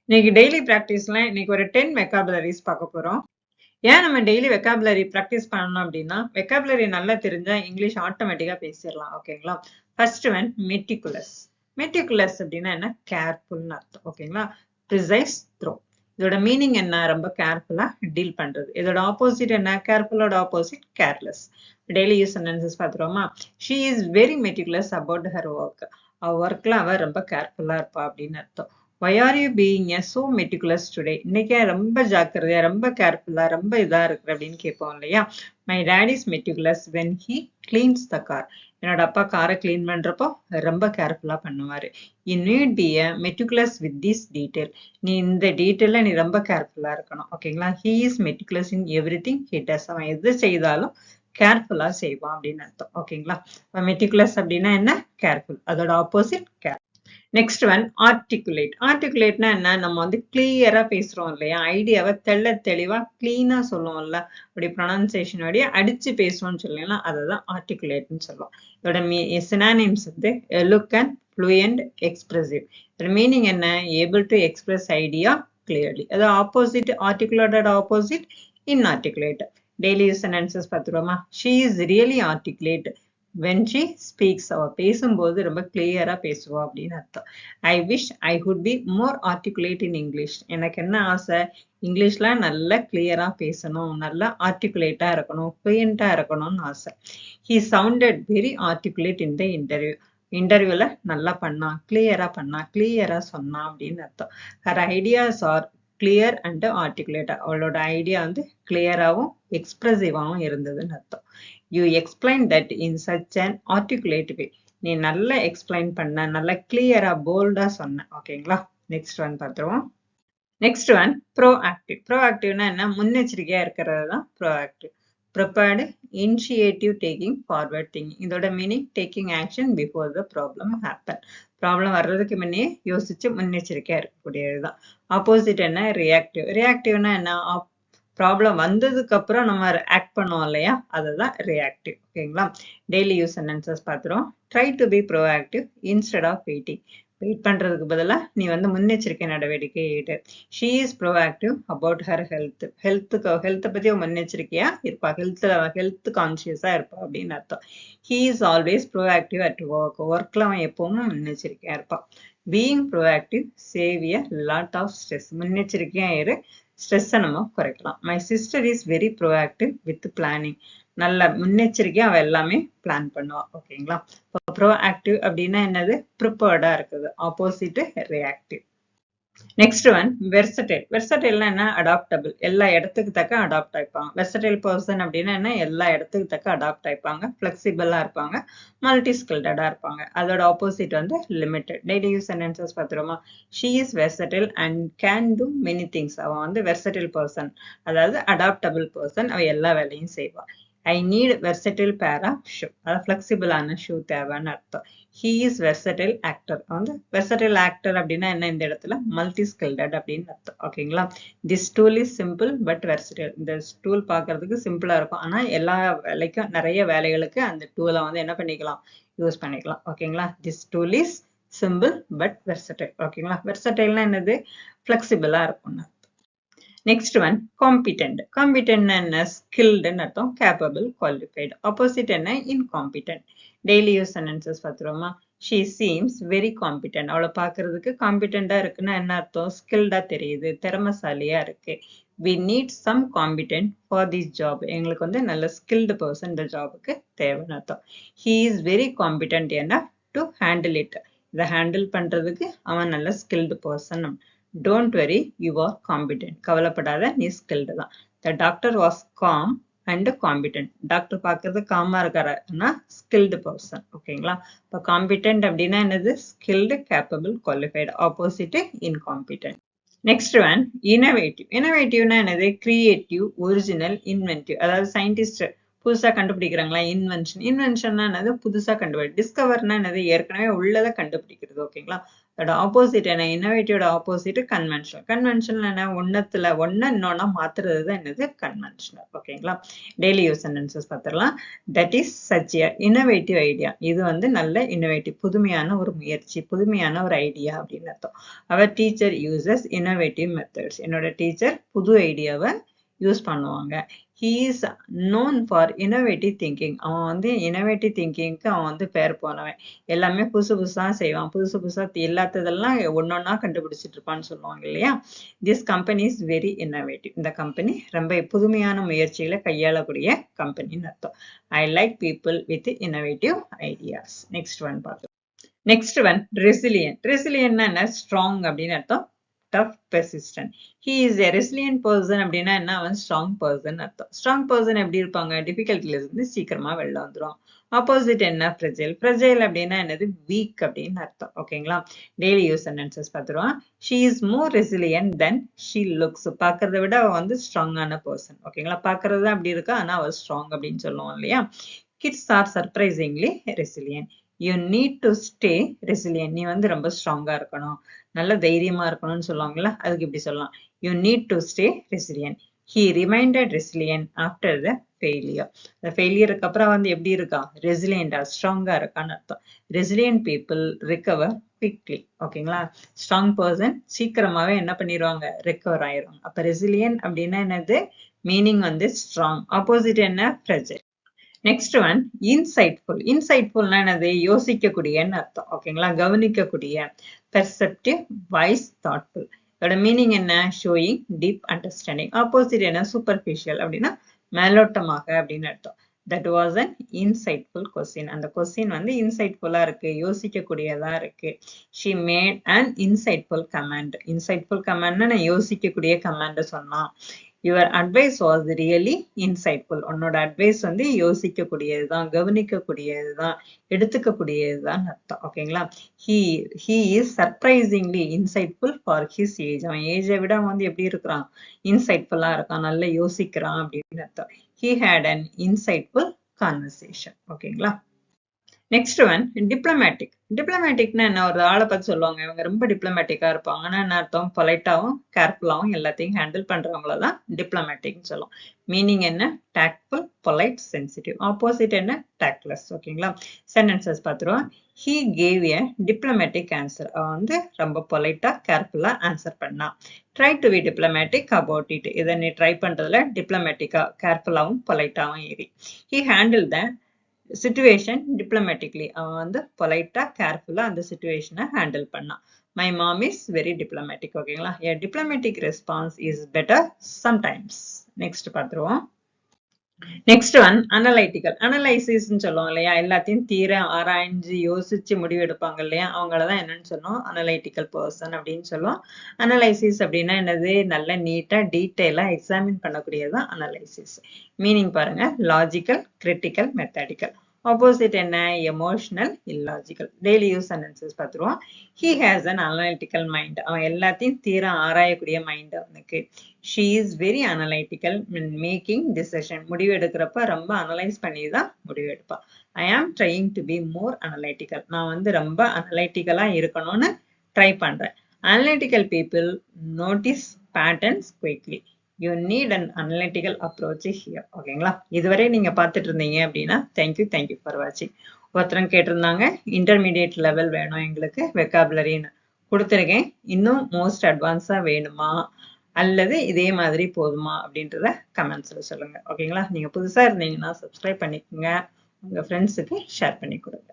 இன்னைக்கு டெய்லி பிராக்டிஸ்ல இன்னைக்கு ஒரு 10 வெக்காபுலரிஸ் பார்க்க போறோம். ஏன் நம்ம டெய்லி வெக்காபுலரி பிராக்டிஸ் பண்ணணும் அப்படின்னா வெக்காபுலரி நல்லா தெரிஞ்சா இங்கிலீஷ் ஆட்டோமேட்டிக்கா பேசிடலாம். ஓகேங்களா? First one meticulous. மெட்டிகுலஸ் அப்படின்னா என்ன? கேர்ஃபுல்னு அர்த்தம். ஓகேங்களா? Precise, throw. இதோட மீனிங் என்ன? ரொம்ப கேர்ஃபுல்லா டீல் பண்றது. இதோட ஆப்போசிட் என்ன? கேர்ஃபுல்லோட opposite careless. Daily use sentences பார்த்துருவோமா? She is very meticulous about her work. அவ ஒர்க்ல அவ ரொம்ப கேர்ஃபுல்லா இருப்பா அப்படின்னு அர்த்தம். Why are you being so meticulous today? இன்னைக்கு ரொம்ப ஜாக்கிரதையா, ரொம்ப கேர்ஃபுல்லா, ரொம்ப இதா இருக்கு அப்படின்னு கேட்போம் இல்லையா? My dad is meticulous when he cleans the car. என்னோட அப்பா காரை கிளீன் பண்றப்போ ரொம்ப கேர்ஃபுல்லா பண்ணுவாரு. You need be a meticulous with this detail. நீ இந்த டீட்டெயில நீ ரொம்ப கேர்ஃபுல்லா இருக்கணும். ஓகேங்களா? He is meticulous in everything he does. அவன் எது செய்தாலும் கேர்ஃபுல்லா செய்வான் அப்படின்னு அர்த்தம். ஓகேங்களா? மெட்டிகுலஸ் அப்படின்னா என்ன? கேர்ஃபுல். அதோட opposite care. Next one articulate. ஆர்டிகுலேட்னா என்ன? நம்ம வந்து கிளியரா பேசுறோம் இல்லையா? ஐடியாவை தெளிவா கிளீனா சொல்லுவோம்ல, அப்படி ப்ரொனன்சியேஷன் வழியா அடிச்சு பேசுவோம்னு சொல்லலாம், அதுதான் ஆர்டிகுலேட்னு சொல்லுவோம். இதோட சினானிம்ஸ் வந்து எலுக்கன்ட், ஃப்ளூயன்ட், எக்ஸ்பிரசிவ். இதோட மீனிங் என்ன? Able to express idea clearly. அது opposite, articulated opposite inarticulate. Daily use sentences பார்த்துருவோமா? She is really articulate when she speaks. அவ பேசும்போது ரொம்ப கிளியரா பேசுவா அப்படின்னு அர்த்தம். I wish I could be more articulate in English. எனக்கு என்ன ஆசை? இங்கிலீஷ்ல நல்லா கிளியரா பேசணும், நல்லா ஆர்டிகுலேட்டா இருக்கணும், ஃப்ளூயண்டா இருக்கணும்னு ஆசை. He sounded very articulate in the interview. இன்டர்வியூல நல்லா பண்ணா, கிளியரா சொன்னா அப்படின்னு அர்த்தம். Her ideas are clear and articulate. அவளோட ஐடியா வந்து கிளியராகவும் எக்ஸ்பிரசிவாகவும் இருந்ததுன்னு அர்த்தம். You explain that in such an articulate way. நீ நல்லா எக்ஸ்பிளைன் பண்ண, நல்லா கிளியரா போல்டா சொன்ன. ஓகேங்களா? நெக்ஸ்ட் ஒன் பார்த்துருவோம். Next one proactive. ப்ரோஆக்டிவ்னா என்ன? முன்னெச்சரிக்கையா இருக்கிறது தான் proactive. Prepared, initiative, taking, forward thinking. இதோட meaning taking action before the problem happen. Problem வர்றதுக்கு முன்னே யோசிச்சு முன்னெச்சரிக்கையா இருக்கக்கூடியதுதான். ஆப்போசிட் என்ன? ரியாக்டிவ். ரியாக்டிவ்னா என்ன? ப்ராப்ளம் வந்ததுக்கு அப்புறம் நம்ம ஆக்ட் பண்ணுவோம் இல்லையா? அதுதான் ரியாக்டிவ். ஓகேங்களா? டெய்லி யூஸ் சென்டென்சஸ் பார்த்துருவோம். Try to be proactive instead of waiting. Wait பண்றதுக்கு பதிலா நீ வந்து முன்னெச்சரிக்கை நடவடிக்கை எடு. She is proactive about her health. ஹெல்த்தை பத்தி முன்னெச்சரிக்கையா இருப்பா, ஹெல்த் கான்சியஸா இருப்பா அப்படின்னு அர்த்தம். He is always proactive at work. ஒர்க்ல அவன் எப்பவும் முன்னெச்சரிக்கையா இருப்பான். Being proactive save a lot of stress. முன்னெச்சரிக்கையா இரு, ஸ்ட்ரெஸ்ஸை நம்ம குறைக்கலாம். My sister is very proactive with planning. நல்ல முன்னெச்சரிக்கையா அவ எல்லாமே பிளான் பண்ணுவா. ஓகேங்களா? ப்ரோஆக்டிவ் அப்படின்னா என்னது? ப்ரிப்பேர்டா இருக்குது. Opposite reactive. Next one versatile. வெர்சடைல்னா என்ன? அடாப்டபிள். எல்லா இடத்துக்கு தக்க அடாப்ட் ஆயிப்பாங்க. வெர்சடைல் பர்சன் அப்படின்னா என்ன? எல்லா இடத்துக்கு தக்க அடாப்ட் ஆயிப்பாங்க, பிளெக்சிபிளா இருப்பாங்க, மல்டி ஸ்கில்டடா இருப்பாங்க. அதோட ஆப்போசிட் வந்து லிமிட்டட். டெய்லி யூஸ் சென்டென்சஸ் பார்த்துருவோமா? She is versatile and can do many things. அவன் வந்து வெர்சடைல் பர்சன், அதாவது அடாப்டபிள் பர்சன். அவ எல்லா வேலையும் செய்வா. I need versatile pair of shoe. அதாவது ஃபிளெக்சிபிளான ஷூ தேவைன்னு அர்த்தம். He is versatile actor. வந்து வெர்சடைல் ஆக்டர் அப்படின்னா என்ன? இந்த இடத்துல மல்டி ஸ்கில்டட் அப்படின்னு அர்த்தம். ஓகேங்களா? This tool is simple but versatile. இந்த டூல் பார்க்கறதுக்கு சிம்பிளா இருக்கும், ஆனா எல்லா வேலைக்கும், நிறைய வேலைகளுக்கு அந்த டூலை வந்து என்ன பண்ணிக்கலாம்? யூஸ் பண்ணிக்கலாம். ஓகேங்களா? This tool is simple but versatile. ஓகேங்களா? வெர்சடைல்னா என்னது? ஃபிளெக்சிபிளா இருக்கும்னு. Next one competent. காம்பிடென்ட்னா என்ன? ஸ்கில்டுன்னு அர்த்தம். Capable, qualified. ஆப்போசிட் என்ன? இன்காம்பிடென்ட். டெய்லி யூஸ் சென்டென்சஸ் பார்த்துருவோமா? She seems very competent. அவளை பார்க்கறதுக்கு காம்பிடென்டா இருக்குன்னா என்ன அர்த்தம்? ஸ்கில்டா தெரியுது, திறமைசாலியா இருக்கு. we need some competent for this job. எங்களுக்கு வந்து நல்ல skilled person இந்த ஜாபுக்கு தேவைன்னு அர்த்தம். he is very competent enough to handle it. இதை ஹேண்டில் பண்றதுக்கு அவன் நல்ல skilled person. Don't worry, you are competent. கவலைப்படாத, நீ ஸ்கில்டு தான். The doctor was calm and competent. Doctor பார்க்கறது காமா இருக்காருன்னா ஸ்கில்டு பர்சன். ஓகேங்களா? இப்போ காம்பிடென்ட் அப்படின்னா என்னது? Skilled, capable, qualified. Opposite incompetent. Next one innovative. இனோவேட்டிவ்னா என்னது? Creative, original, inventive. அதாவது சயின்டிஸ்ட் புதுசா கண்டுபிடிக்கிறாங்களா? இன்வென்ஷன். இன்வென்ஷன்னா என்னது? புதுசா கண்டுபிடி. டிஸ்கவர்னா என்னது? ஏற்கனவே உள்ளதை கண்டுபிடிக்கிறது. ஓகேங்களா? அதோட ஆப்போசிட் என்ன? இன்னோவேட்டிவோட ஆப்போசிட் கன்வென்ஷனல். கன்வென்ஷனல் என்ன? ஒண்ணு இன்னொன்னா மாத்துறது தான் என்னது? கன்வென்ஷனல். ஓகேங்களா? டெய்லி யூஸ் சென்டென்சஸ் பார்த்துடலாம். That is such a innovative idea. இது வந்து நல்ல இன்னோவேட்டிவ், புதுமையான ஒரு முயற்சி, புதுமையான ஒரு ஐடியா அப்படின்னு அர்த்தம். அவர் டீச்சர் யூசஸ் இன்னோவேட்டிவ் மெத்தட்ஸ். என்னோட டீச்சர் புது ஐடியாவை யூஸ் பண்ணுவாங்க. he is known for innovative thinking. அவன் வந்து innovative thinkingக்கு அவன் வந்து பேர் போனவன். எல்லாமே புதுசு புதுசா செய்வான். புதுசு புதுசா இல்லாததெல்லாம் ஒன்னொன்னா கண்டுபிடிச்சிட்டு இருப்பான்னு சொல்லுவாங்க இல்லையா? This company is very innovative. இந்த கம்பெனி ரொம்ப புதுமையான முயற்சிகளை கையாளக்கூடிய கம்பெனின்னு அர்த்தம். I like people with innovative ideas. Next one பார்க்கலாம். Next one, resilient. Resilient என்ன? Strong அப்படின்னு அர்த்தம். Tough, persistent. He is a resilient person அப்படின்னா என்ன? அவன் ஸ்ட்ராங் பர்சன் அர்த்தம். ஸ்ட்ராங் பர்சன் எப்படி இருப்பாங்க? டிஃபிகல்ட்டில இருந்து சீக்கிரமா வெளில வந்துடும். ஆப்போசிட் என்ன? ஃப்ரெஜைல். ஃப்ரெஜைல் அப்படின்னா என்னது? வீக் அப்படின்னு அர்த்தம். ஓகேங்களா? டெய்லி யூஸ் சென்டென்சஸ் பார்த்துருவோம். She is more resilient then she looks. பார்க்கறத விட அவ வந்து ஸ்ட்ராங்கான பர்சன். ஓகேங்களா? பார்க்கறது அப்படி இருக்கா, ஆனா அவ ஸ்ட்ராங் அப்படின்னு சொல்லுவோம் இல்லையா? Kids are surprisingly resilient. You need to stay resilient. நீ வந்து ரொம்ப ஸ்ட்ராங்கா இருக்கணும், நல்ல தைரியமா இருக்கணும்னு சொல்லுவாங்கல்ல, அதுக்கு இப்படி சொல்லலாம். You need to stay resilient. He reminded resilient after the failure. இந்த ஃபெயிலியருக்கு அப்புறம் வந்து எப்படி இருக்கா? ரெசிலியண்டா, ஸ்ட்ராங்கா இருக்கான்னு அர்த்தம். Resilient people recover quickly. ஓகேங்களா? ஸ்ட்ராங் பர்சன் சீக்கிரமாவே என்ன பண்ணிடுவாங்க? ரெக்கவர் ஆயிடுவாங்க. அப்ப ரெசிலியன்ட் அப்படின்னா என்னது? மீனிங் வந்து ஸ்ட்ராங். ஆப்போசிட் என்ன? ஃப்ரெஜைல். Next one, insightful. இன்சைட்ஃபுல்னா என்னது? யோசிக்கக்கூடியன்னு அர்த்தம். ஓகேங்களா? கவனிக்கக்கூடிய. Perceptive, wise, thoughtful. இதோட மீனிங் என்ன? Showing deep understanding. ஆப்போசிட் என்ன? சூப்பர்ஃபிஷியல் அப்படின்னா மேலோட்டமாக அப்படின்னு அர்த்தம். That was an insightful question. அந்த கொஸ்டின் வந்து இன்சைட்ஃபுல்லா இருக்கு, யோசிக்கக்கூடியதா இருக்கு. She made an insightful comment. Insightful கமாண்ட்னா நான் யோசிக்கக்கூடிய கமாண்ட் சொன்னா. Your advice was really insightful. உன்னோட அட்வைஸ் வந்து யோசிக்கக்கூடியதுதான், கவனிக்கக்கூடியதுதான், எடுத்துக்கக்கூடியதுதான் அர்த்தம். ஓகேங்களா? he is surprisingly insightful for his age. அவன் ஏஜை விட அவன் வந்து எப்படி இருக்கிறான்? இன்சைட்ஃபுல்லா இருக்கான், நல்லா யோசிக்கிறான் அப்படின்னு அர்த்தம். he had an insightful conversation. ஓகேங்களா? Next one, diplomatic. டிப்ளமேட்டிக்னா என்ன? ஒரு ஆளை பத்தி சொல்லுவாங்க, இவங்க ரொம்ப டிப்ளமேட்டிக்கா இருப்பாங்கன்னா என்ன அர்த்தம்? பொலைட்டாவும் கேர்ஃபுல்லாவும் எல்லாத்தையும் ஹேண்டில் பண்றவங்கள தான் டிப்ளமேட்டிக்னு சொல்லுவோம். மீனிங் என்ன? டாக்ட்ஃபுல், பொலைட், சென்சிட்டிவ். ஆப்போசிட் என்ன? டாக்ட்லெஸ். ஓகேங்களா? சென்டென்சஸ் பார்த்துருவோம். He gave a diplomatic answer. அவன் வந்து ரொம்ப பொலைட்டா கேர்ஃபுல்லா ஆன்சர் பண்ணான். Try to be diplomatic about it. இதை நீ ட்ரை பண்றதுல டிப்ளமேட்டிக்கா, கேர்ஃபுல்லாவும் பொலைட்டாவும் ஏறி. He handle the situation diplomatically. அவன் வந்து பொலைட்டா கேர்ஃபுல்லா அந்த சிச்சுவேஷனை ஹேண்டில் பண்ணான். My mom is very diplomatic. ஓகேங்களா? A diplomatic response is better sometimes. Next பார்த்துருவோம். Next one, analytical. அனலைசிஸ்ன்னு சொல்லுவோம் இல்லையா? எல்லாத்தையும் தீர ஆராய்ஞ்சு யோசிச்சு முடிவு எடுப்பாங்க இல்லையா? அவங்களதான் என்னன்னு சொன்னோம்? அனலைட்டிக்கல் பர்சன் அப்படின்னு சொல்லுவோம். அனலைசிஸ் அப்படின்னா என்னது? நல்ல நீட்டா டீட்டெயிலா எக்ஸாமின் பண்ணக்கூடியதான் அனலைசிஸ். மீனிங் பாருங்க. Logical, critical, methodical. ஆப்போசிட் என்ன? Emotional, illogical. Daily use sentences பார்த்துருவோம். He has an analytical mind. அவன் எல்லாத்தையும் தீர ஆராயக்கூடிய மைண்ட் அவனுக்கு. She is very analytical making decision. முடிவு எடுக்கிறப்ப ரொம்ப அனலைஸ் பண்ணி தான் முடிவு எடுப்பான். ஐ ஆம் trying to be more analytical. நான் வந்து ரொம்ப அனலைட்டிக்கலா இருக்கணும்னு ட்ரை பண்றேன். Analytical people notice patterns quickly. You need an analytical approach here. ஓகேங்களா? இதுவரை நீங்க பார்த்துட்டு இருந்தீங்க அப்படின்னா தேங்க்யூ ஃபார் வாட்சிங். ஒருத்தரம் கேட்டிருந்தாங்க இன்டர்மீடியட் லெவல் வேணும் எங்களுக்கு வெக்காபுலரின்னு கொடுத்துருக்கேன். இன்னும் மோஸ்ட் அட்வான்ஸா வேணுமா அல்லது இதே மாதிரி போதுமா அப்படின்றத கமெண்ட்ஸ்ல சொல்லுங்க. ஓகேங்களா? நீங்க புதுசா இருந்தீங்கன்னா சப்ஸ்கிரைப் பண்ணிக்கோங்க, உங்க ஃப்ரெண்ட்ஸுக்கு ஷேர் பண்ணி கொடுங்க.